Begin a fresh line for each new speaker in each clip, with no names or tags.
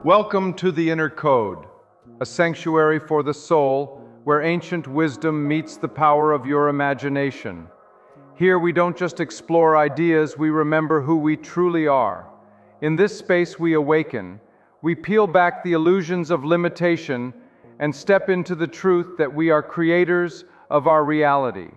Welcome to the Inner Code, a sanctuary for the soul where ancient wisdom meets the power of your imagination. Here we don't just explore ideas, we remember who we truly are. In this space we awaken, we peel back the illusions of limitation and step into the truth that we are creators of our reality.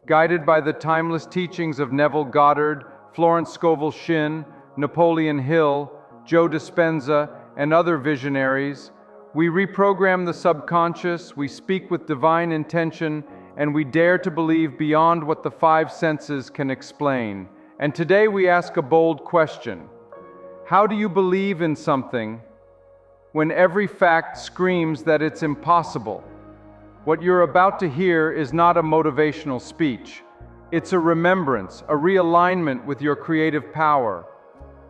Guided by the timeless teachings of Neville Goddard, Florence Scovel Shinn, Napoleon Hill, Joe Dispenza, and other visionaries, we reprogram the subconscious, we speak with divine intention, and we dare to believe beyond what the five senses can explain. And today we ask a bold question. How do you believe in something when every fact screams that it's impossible? What you're about to hear is not a motivational speech. It's a remembrance, a realignment with your creative power,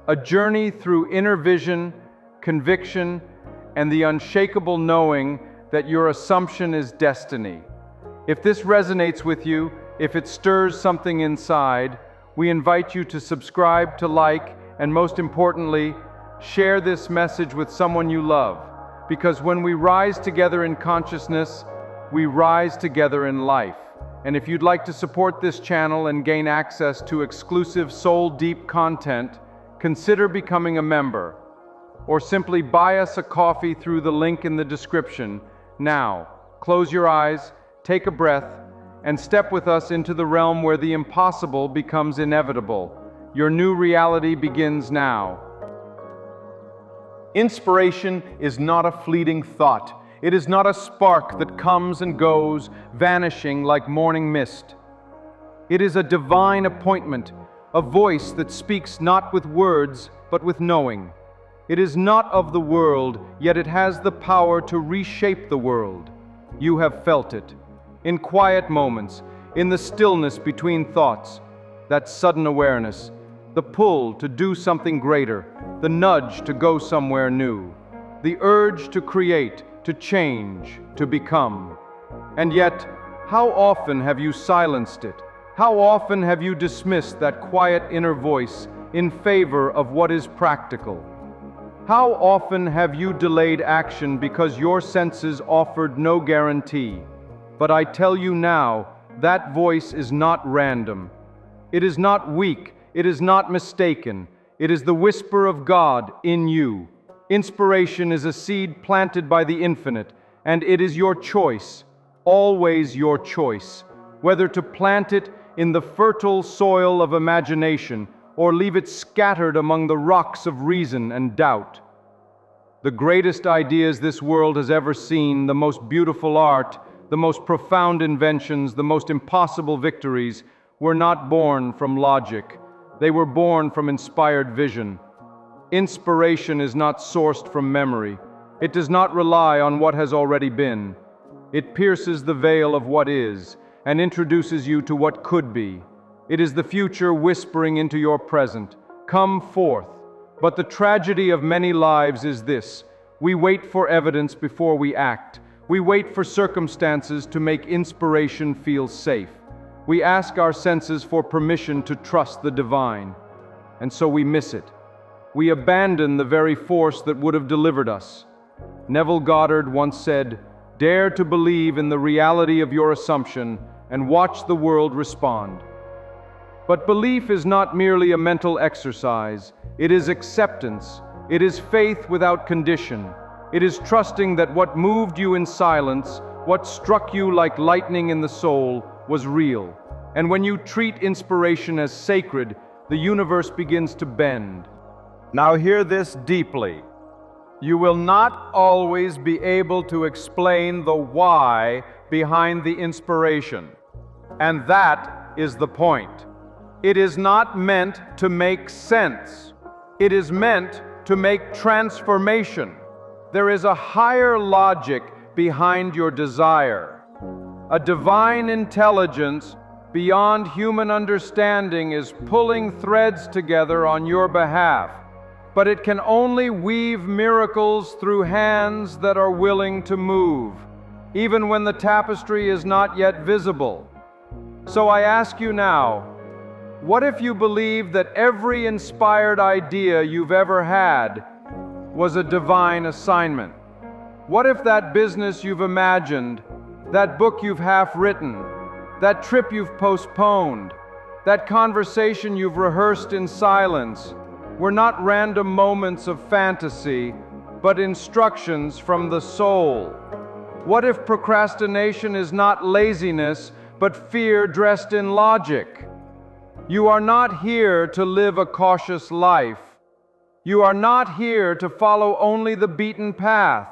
a journey through inner vision, conviction, and the unshakable knowing that your assumption is destiny. If this resonates with you, if it stirs something inside, we invite you to subscribe, to like, and most importantly, share this message with someone you love. Because when we rise together in consciousness, we rise together in life. And if you'd like to support this channel and gain access to exclusive soul-deep content, consider becoming a member, or simply buy us a coffee through the link in the description. Now, close your eyes, take a breath, and step with us into the realm where the impossible becomes inevitable. Your new reality begins now. Inspiration is not a fleeting thought. It is not a spark that comes and goes, vanishing like morning mist. It is a divine appointment, a voice that speaks not with words, but with knowing. It is not of the world, yet it has the power to reshape the world. You have felt it. In quiet moments, in the stillness between thoughts, that sudden awareness, the pull to do something greater, the nudge to go somewhere new, the urge to create, to change, to become. And yet, how often have you silenced it? How often have you dismissed that quiet inner voice in favor of what is practical? How often have you delayed action because your senses offered no guarantee? But I tell you now, that voice is not random. It is not weak. It is not mistaken. It is the whisper of God in you. Inspiration is a seed planted by the infinite, and it is your choice, always your choice, whether to plant it in the fertile soil of imagination or leave it scattered among the rocks of reason and doubt. The greatest ideas this world has ever seen, the most beautiful art, the most profound inventions, the most impossible victories, were not born from logic. They were born from inspired vision. Inspiration is not sourced from memory. It does not rely on what has already been. It pierces the veil of what is and introduces you to what could be. It is the future whispering into your present. Come forth. But the tragedy of many lives is this: we wait for evidence before we act. We wait for circumstances to make inspiration feel safe. We ask our senses for permission to trust the divine, and so we miss it. We abandon the very force that would have delivered us. Neville Goddard once said, "Dare to believe in the reality of your assumption and watch the world respond." But belief is not merely a mental exercise. It is acceptance. It is faith without condition. It is trusting that what moved you in silence, what struck you like lightning in the soul, was real. And when you treat inspiration as sacred, the universe begins to bend. Now hear this deeply. You will not always be able to explain the why behind the inspiration. And that is the point. It is not meant to make sense. It is meant to make transformation. There is a higher logic behind your desire. A divine intelligence beyond human understanding is pulling threads together on your behalf. But it can only weave miracles through hands that are willing to move, even when the tapestry is not yet visible. So I ask you now, what if you believe that every inspired idea you've ever had was a divine assignment? What if that business you've imagined, that book you've half written, that trip you've postponed, that conversation you've rehearsed in silence, were not random moments of fantasy, but instructions from the soul? What if procrastination is not laziness, but fear dressed in logic? You are not here to live a cautious life. You are not here to follow only the beaten path.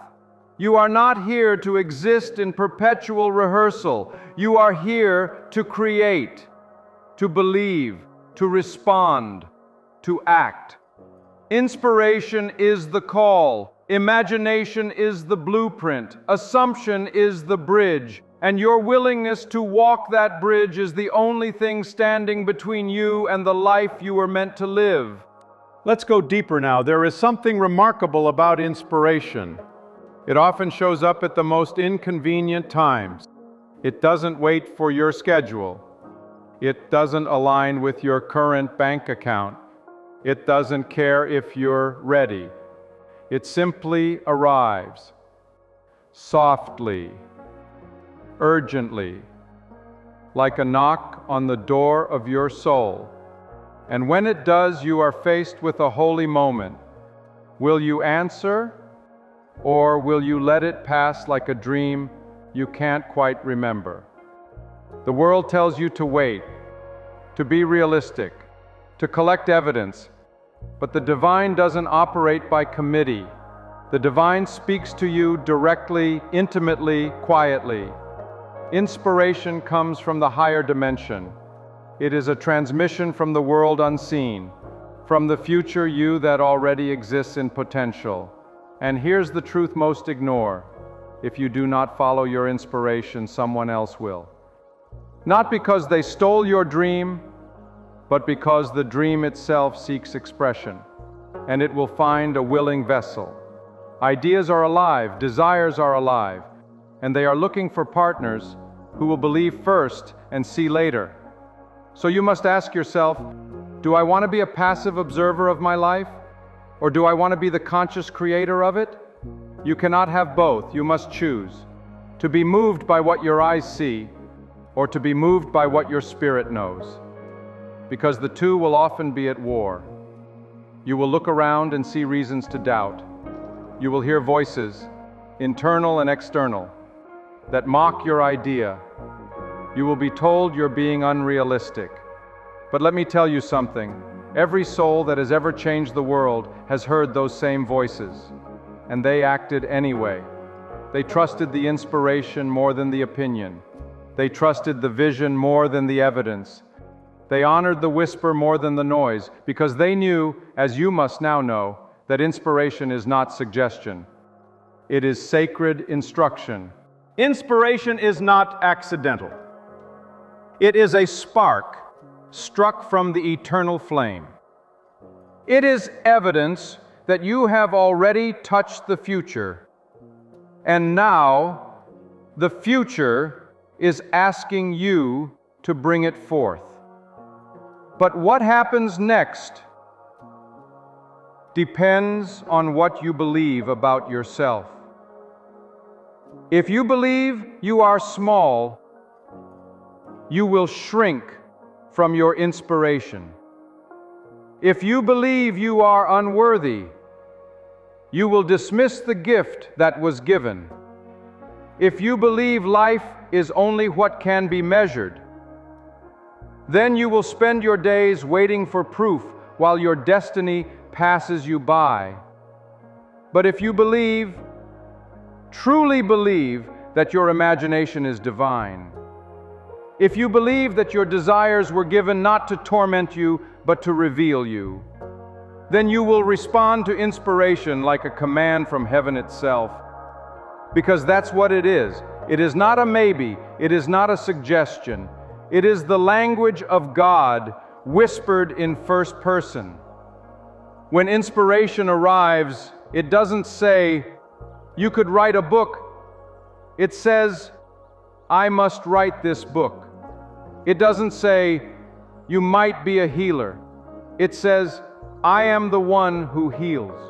You are not here to exist in perpetual rehearsal. You are here to create, to believe, to respond, to act. Inspiration is the call. Imagination is the blueprint. Assumption is the bridge. And your willingness to walk that bridge is the only thing standing between you and the life you were meant to live.
Let's go deeper now. There is something remarkable about inspiration. It often shows up at the most inconvenient times. It doesn't wait for your schedule. It doesn't align with your current bank account. It doesn't care if you're ready. It simply arrives, softly, urgently, like a knock on the door of your soul. And when it does, you are faced with a holy moment. Will you answer, or will you let it pass like a dream you can't quite remember? The world tells you to wait, to be realistic, to collect evidence, but the divine doesn't operate by committee. The divine speaks to you directly, intimately, quietly. Inspiration comes from the higher dimension. It is a transmission from the world unseen, from the future you that already exists in potential. And here's the truth most ignore. If you do not follow your inspiration, someone else will. Not because they stole your dream, but because the dream itself seeks expression, and it will find a willing vessel. Ideas are alive, desires are alive, and they are looking for partners who will believe first and see later. So you must ask yourself, do I want to be a passive observer of my life? Or do I want to be the conscious creator of it? You cannot have both. You must choose. To be moved by what your eyes see, or to be moved by what your spirit knows. Because the two will often be at war. You will look around and see reasons to doubt. You will hear voices, internal and external, that mock your idea. You will be told you're being unrealistic. But let me tell you something. Every soul that has ever changed the world has heard those same voices, and they acted anyway. They trusted the inspiration more than the opinion. They trusted the vision more than the evidence. They honored the whisper more than the noise, because they knew, as you must now know, that inspiration is not suggestion. It is sacred instruction. Inspiration is not accidental. It is a spark struck from the eternal flame.
It is evidence that you have already touched the future, and now the future is asking you to bring it forth. But what happens next depends on what you believe about yourself. If you believe you are small, you will shrink from your inspiration. If you believe you are unworthy, you will dismiss the gift that was given. If you believe life is only what can be measured, then you will spend your days waiting for proof while your destiny passes you by. But if you believe, truly believe, that your imagination is divine, if you believe that your desires were given not to torment you, but to reveal you, then you will respond to inspiration like a command from heaven itself. Because that's what it is. It is not a maybe, it is not a suggestion. It is the language of God whispered in first person. When inspiration arrives, it doesn't say, "You could write a book." It says, "I must write this book." It doesn't say, "You might be a healer." It says, "I am the one who heals."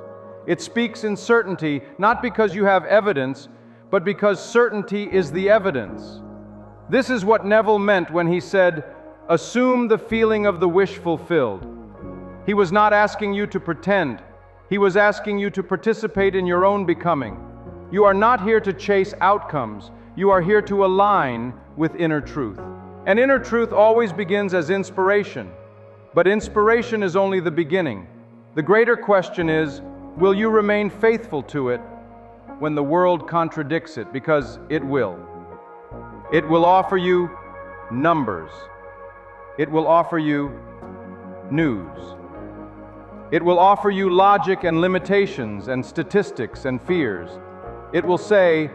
It speaks in certainty, not because you have evidence, but because certainty is the evidence. This is what Neville meant when he said, "Assume the feeling of the wish fulfilled." He was not asking you to pretend. He was asking you to participate in your own becoming. You are not here to chase outcomes. You are here to align with inner truth. And inner truth always begins as inspiration. But inspiration is only the beginning. The greater question is, will you remain faithful to it when the world contradicts it? Because it will. It will offer you numbers. It will offer you news. It will offer you logic and limitations and statistics and fears. It will say,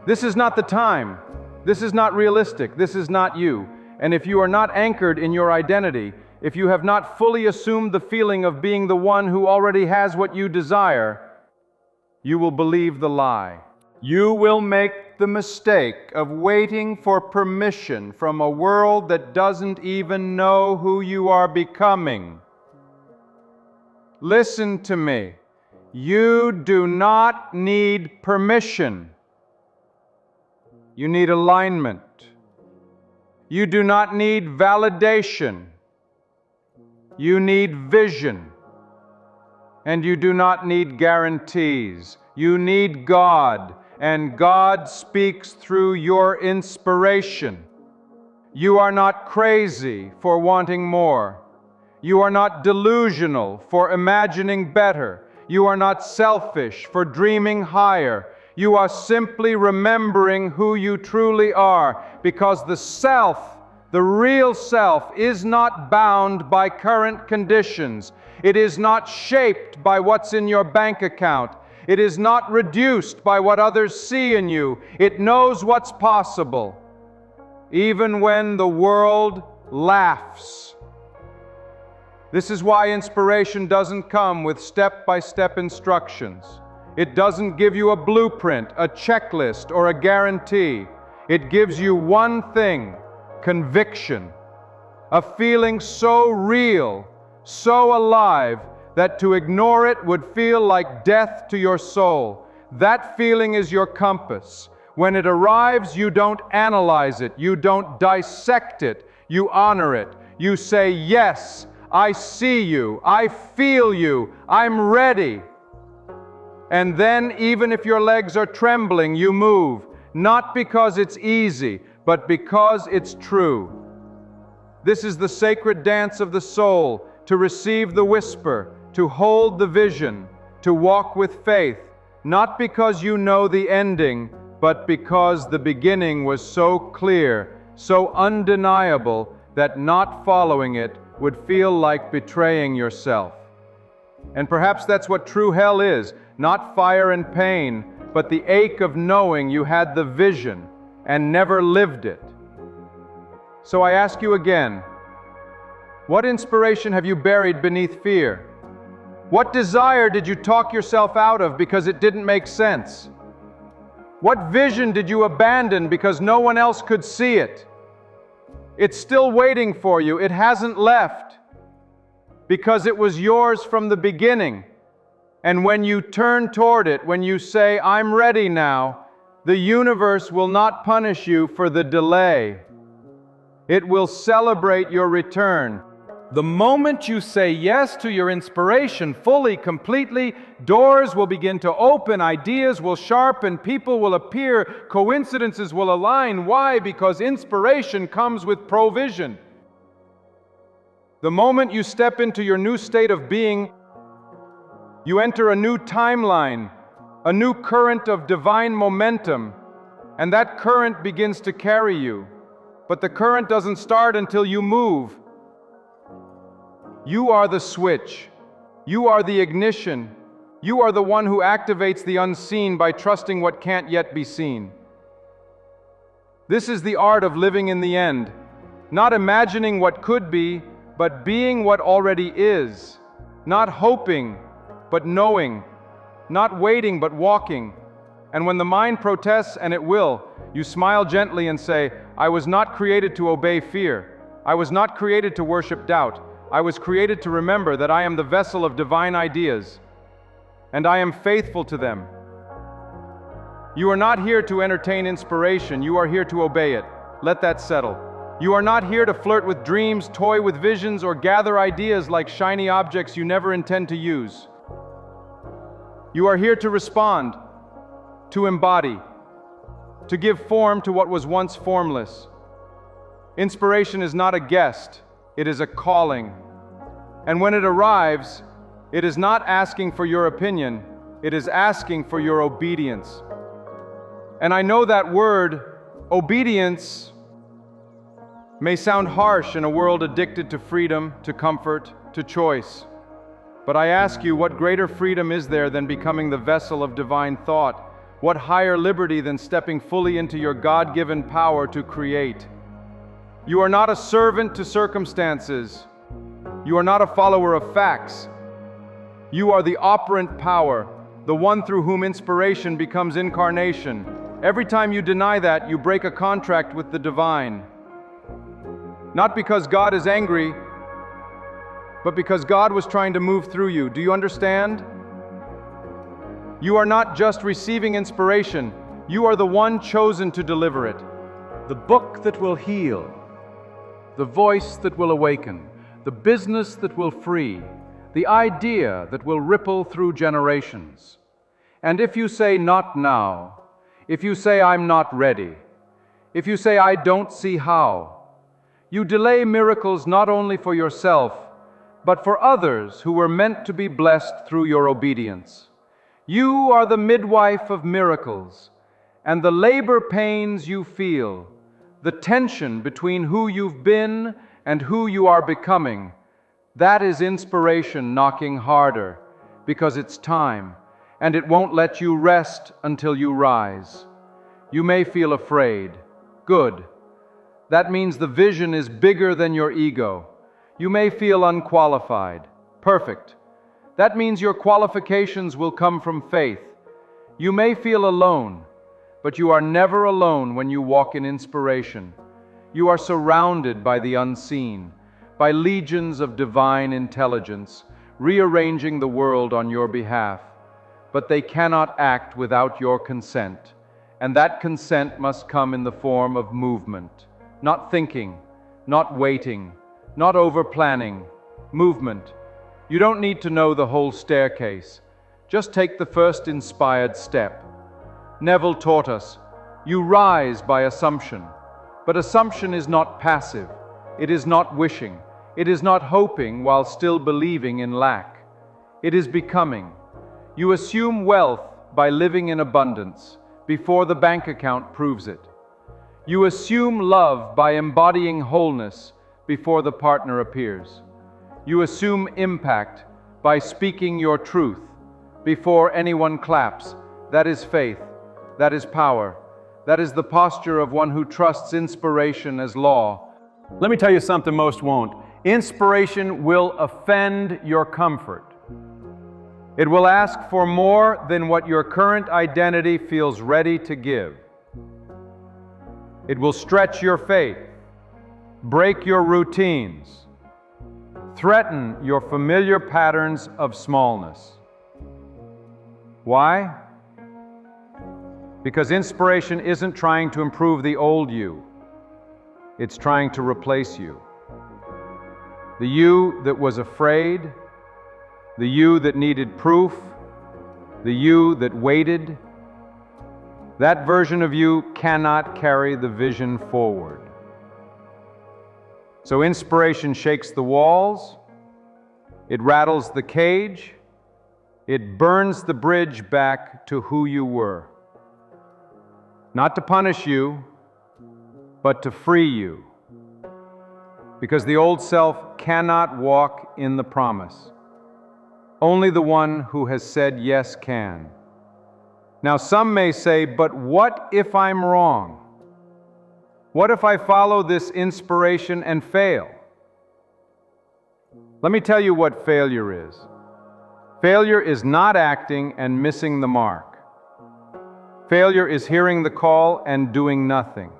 this is not the time. This is not realistic. This is not you. And if you are not anchored in your identity, if you have not fully assumed the feeling of being the one who already has what you desire, you will believe the lie. You will make the mistake of waiting for permission from a world that doesn't even know who you are becoming. Listen to me. You do not need permission. You need alignment. You do not need validation. You need vision. And you do not need guarantees. You need God, and God speaks through your inspiration. You are not crazy for wanting more. You are not delusional for imagining better. You are not selfish for dreaming higher. You are simply remembering who you truly are, because the self, the real self, is not bound by current conditions. It is not shaped by what's in your bank account. It is not reduced by what others see in you. It knows what's possible, even when the world laughs. This is why inspiration doesn't come with step-by-step instructions. It doesn't give you a blueprint, a checklist, or a guarantee. It gives you one thing: conviction. A feeling so real, so alive, that to ignore it would feel like death to your soul. That feeling is your compass. When it arrives, you don't analyze it. You don't dissect it. You honor it. You say, yes, I see you. I feel you. I'm ready. And then, even if your legs are trembling, you move. Not because it's easy, but because it's true. This is the sacred dance of the soul, to receive the whisper, to hold the vision, to walk with faith, not because you know the ending, but because the beginning was so clear, so undeniable, that not following it would feel like betraying yourself. And perhaps that's what true hell is, not fire and pain, but the ache of knowing you had the vision and never lived it. So I ask you again, what inspiration have you buried beneath fear? What desire did you talk yourself out of because it didn't make sense? What vision did you abandon because no one else could see it? It's still waiting for you. It hasn't left, because it was yours from the beginning. And when you turn toward it, when you say, I'm ready now, the universe will not punish you for the delay. It will celebrate your return. The moment you say yes to your inspiration fully, completely, doors will begin to open, ideas will sharpen, people will appear, coincidences will align. Why? Because inspiration comes with provision. The moment you step into your new state of being, you enter a new timeline, a new current of divine momentum, and that current begins to carry you. But the current doesn't start until you move. You are the switch. You are the ignition. You are the one who activates the unseen by trusting what can't yet be seen. This is the art of living in the end, not imagining what could be, but being what already is, not hoping, but knowing, not waiting, but walking. And when the mind protests, and it will, you smile gently and say, I was not created to obey fear. I was not created to worship doubt. I was created to remember that I am the vessel of divine ideas. and I am faithful to them. You are not here to entertain inspiration, you are here to obey it. Let that settle. You are not here to flirt with dreams, toy with visions, or gather ideas like shiny objects you never intend to use. You are here to respond, to embody, to give form to what was once formless. Inspiration is not a guest, it is a calling. And when it arrives, it is not asking for your opinion, it is asking for your obedience. And I know that word, obedience, may sound harsh in a world addicted to freedom, to comfort, to choice. But I ask you, what greater freedom is there than becoming the vessel of divine thought? What higher liberty than stepping fully into your God-given power to create? You are not a servant to circumstances. You are not a follower of facts. You are the operant power, the one through whom inspiration becomes incarnation. Every time you deny that, you break a contract with the divine. Not because God is angry, but because God was trying to move through you. Do you understand? You are not just receiving inspiration, you are the one chosen to deliver it. The book that will heal, the voice that will awaken, the business that will free, the idea that will ripple through generations. And if you say not now, if you say I'm not ready, if you say I don't see how, you delay miracles not only for yourself, but for others who were meant to be blessed through your obedience. You are the midwife of miracles, and the labor pains you feel, the tension between who you've been and who you are becoming, that is inspiration knocking harder, because it's time, and it won't let you rest until you rise. You may feel afraid. Good. That means the vision is bigger than your ego. You may feel unqualified. Perfect. That means your qualifications will come from faith. You may feel alone, but you are never alone when you walk in inspiration. You are surrounded by the unseen, by legions of divine intelligence, rearranging the world on your behalf. But they cannot act without your consent, and that consent must come in the form of movement. Not thinking, not waiting, not over-planning. Movement. You don't need to know the whole staircase. Just take the first inspired step. Neville taught us, you rise by assumption. But assumption is not passive. It is not wishing. It is not hoping while still believing in lack. It is becoming. You assume wealth by living in abundance before the bank account proves it. You assume love by embodying wholeness before the partner appears. You assume impact by speaking your truth before anyone claps. That is faith. That is power. That is the posture of one who trusts inspiration as law. Let me tell you something most won't. Inspiration will offend your comfort. It will ask for more than what your current identity feels ready to give. It will stretch your faith, break your routines, threaten your familiar patterns of smallness. Why? Because inspiration isn't trying to improve the old you. It's trying to replace you. The you that was afraid, the you that needed proof, the you that waited, that version of you cannot carry the vision forward. So inspiration shakes the walls, it rattles the cage, it burns the bridge back to who you were. Not to punish you, but to free you. Because the old self cannot walk in the promise. Only the one who has said yes can. Now some may say, but what if I'm wrong? What if I follow this inspiration and fail? Let me tell you what failure is. Failure is not acting and missing the mark. Failure is hearing the call and doing nothing.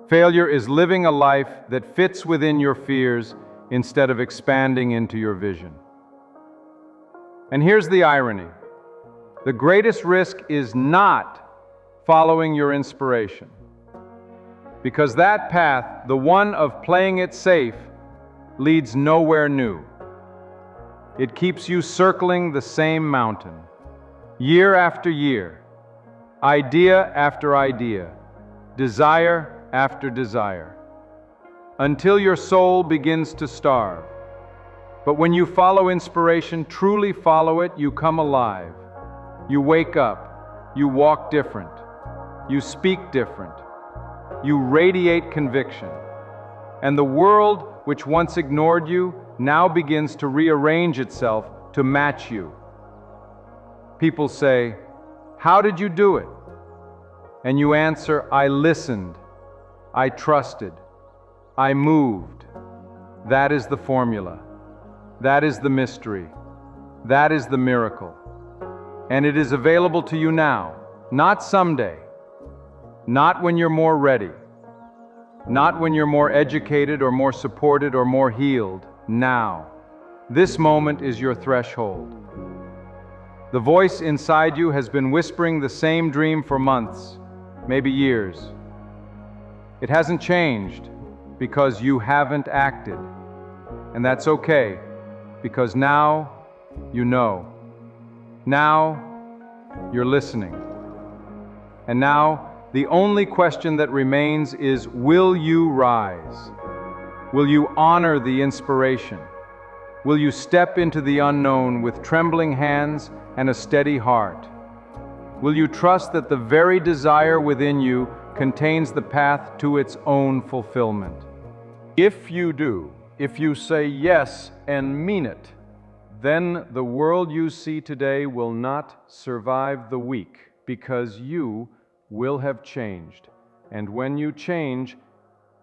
Failure is living a life that fits within your fears instead of expanding into your vision. And here's the irony.
The greatest risk is not following your inspiration, because that path, the one of playing it safe, leads nowhere new. It keeps you circling the same mountain, year after year, idea after idea, desire after desire, until your soul begins to starve. But when you follow inspiration, truly follow it, you come alive. You wake up, you walk different, you speak different, you radiate conviction. And the world which once ignored you now begins to rearrange itself to match you. People say, "How did you do it?" And you answer, "I listened, I trusted, I moved." That is the formula. That is the mystery. That is the miracle. And it is available to you now, not someday, not when you're more ready, not when you're more educated or more supported or more healed. Now. This moment is your threshold. The voice inside you has been whispering the same dream for months, maybe years. It hasn't changed because you haven't acted. And that's okay, because now you know. Now you're listening. And now the only question that remains is, will you rise? Will you honor the inspiration? Will you step into the unknown with trembling hands and a steady heart? Will you trust that the very desire within you contains the path to its own fulfillment?
If you do, if you say yes and mean it, then the world you see today will not survive the week, because you will have changed. And when you change,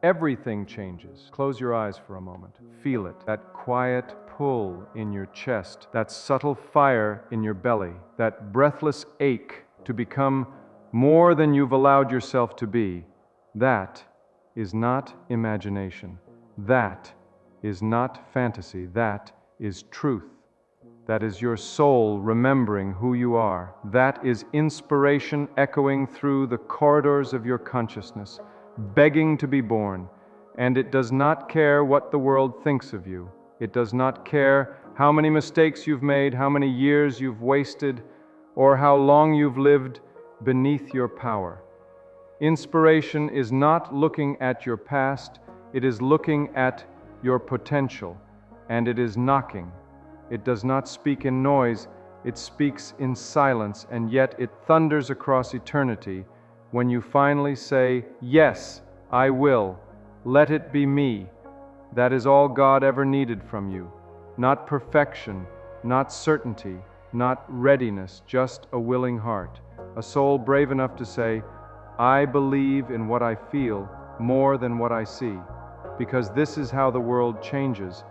everything changes. Close your eyes for a moment. Feel it, that quiet pull in your chest, that subtle fire in your belly, that breathless ache to become more than you've allowed yourself to be. That is not imagination. That is not fantasy. That is truth. That is your soul remembering who you are. That is inspiration echoing through the corridors of your consciousness, begging to be born. And it does not care what the world thinks of you. It does not care how many mistakes you've made, how many years you've wasted, or how long you've lived beneath your power. Inspiration is not looking at your past, it is looking at your potential, and it is knocking. It does not speak in noise, it speaks in silence, and yet it thunders across eternity when you finally say, "Yes, I will. Let it be me." That is all God ever needed from you. Not perfection, not certainty, not readiness, just a willing heart. A soul brave enough to say, "I believe in what I feel more than what I see," because this is how the world changes.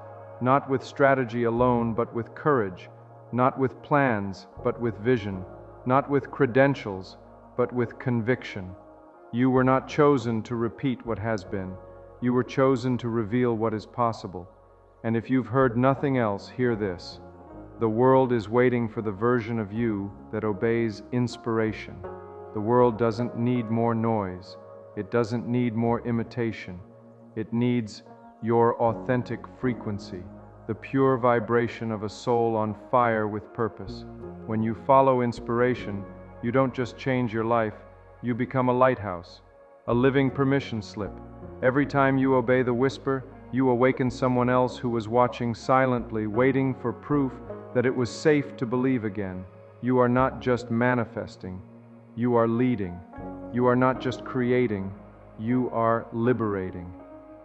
Not with strategy alone, but with courage. Not with plans, but with vision. Not with credentials, but with conviction. You were not chosen to repeat what has been. You were chosen to reveal what is possible. And if you've heard nothing else, hear this. The world is waiting for the version of you that obeys inspiration. The world doesn't need more noise. It doesn't need more imitation. It needs your authentic frequency, the pure vibration of a soul on fire with purpose. When you follow inspiration, you don't just change your life, you become a lighthouse, a living permission slip. Every time you obey the whisper, you awaken someone else who was watching silently, waiting for proof that it was safe to believe again. You are not just manifesting, you are leading. You are not just creating, you are liberating.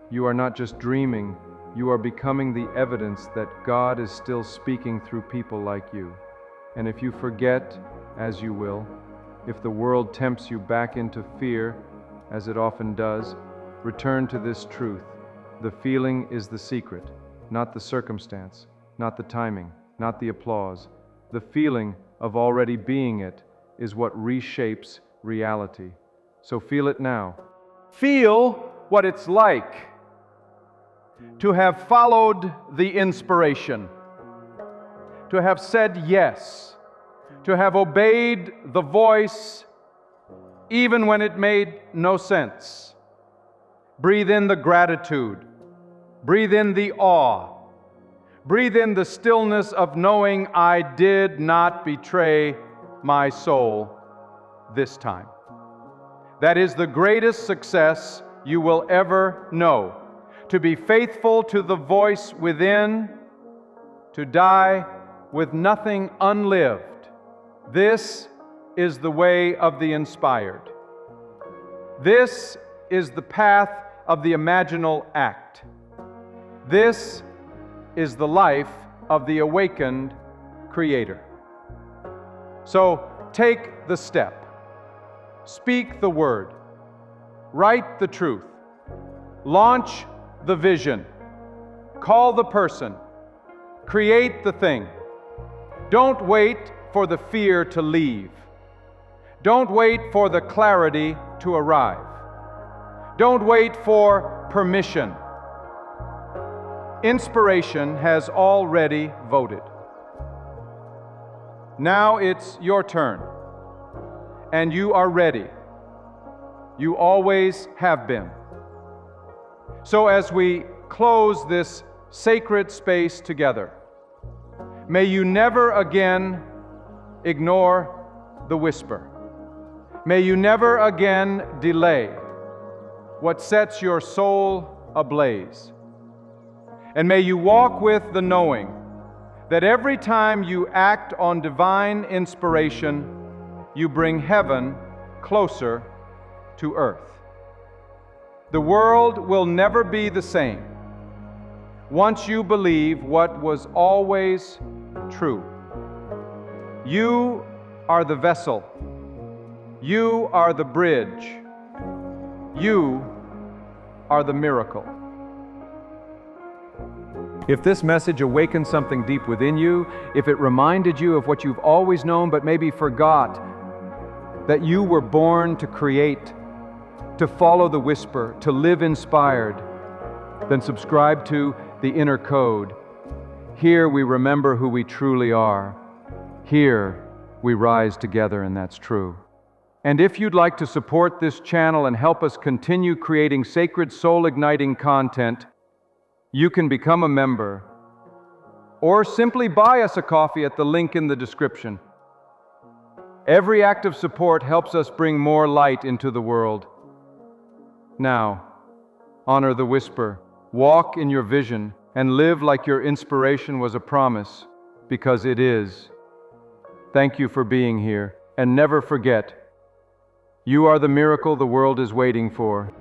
You are not just dreaming, you are becoming the evidence that God is still speaking through people like you. And if you forget, as you will, if the world tempts you back into fear, as it often does, return to this truth. The feeling is the secret, not the circumstance, not the timing, not the applause. The feeling of already being it is what reshapes reality. So feel it now. Feel what it's like to have followed the inspiration, to have said yes, to have obeyed the voice even when it made no sense. Breathe in the gratitude. Breathe in the awe. Breathe in the stillness of knowing I did not betray my soul this time. That is the greatest success you will ever know. To be faithful to the voice within, to die with nothing unlived. This is the way of the inspired. This is the path of the imaginal act. This is the life of the awakened creator. So take the step. Speak the word. Write the truth. Launch the vision. Call the person. Create the thing. Don't wait for the fear to leave. Don't wait for the clarity to arrive. Don't wait for permission. Inspiration has already voted. Now it's your turn, and you are ready. You always have been. So as we close this sacred space together, may you never again ignore the whisper. May you never again delay what sets your soul ablaze. And may you walk with the knowing that every time you act on divine inspiration, you bring heaven closer to earth. The world will never be the same once you believe what was always true. You are the vessel. You are the bridge. You are the miracle. If this message awakened something deep within you, if it reminded you of what you've always known but maybe forgot, that you were born to create, to follow the whisper, to live inspired, then subscribe to the inner code. Here we remember who we truly are. Here we rise together, and that's true. And if you'd like to support this channel and help us continue creating sacred soul-igniting content, you can become a member or simply buy us a coffee at the link in the description. Every act of support helps us bring more light into the world. Now, honor the whisper, walk in your vision, and live like your inspiration was a promise, because it is. Thank you for being here, and never forget, you are the miracle the world is waiting for.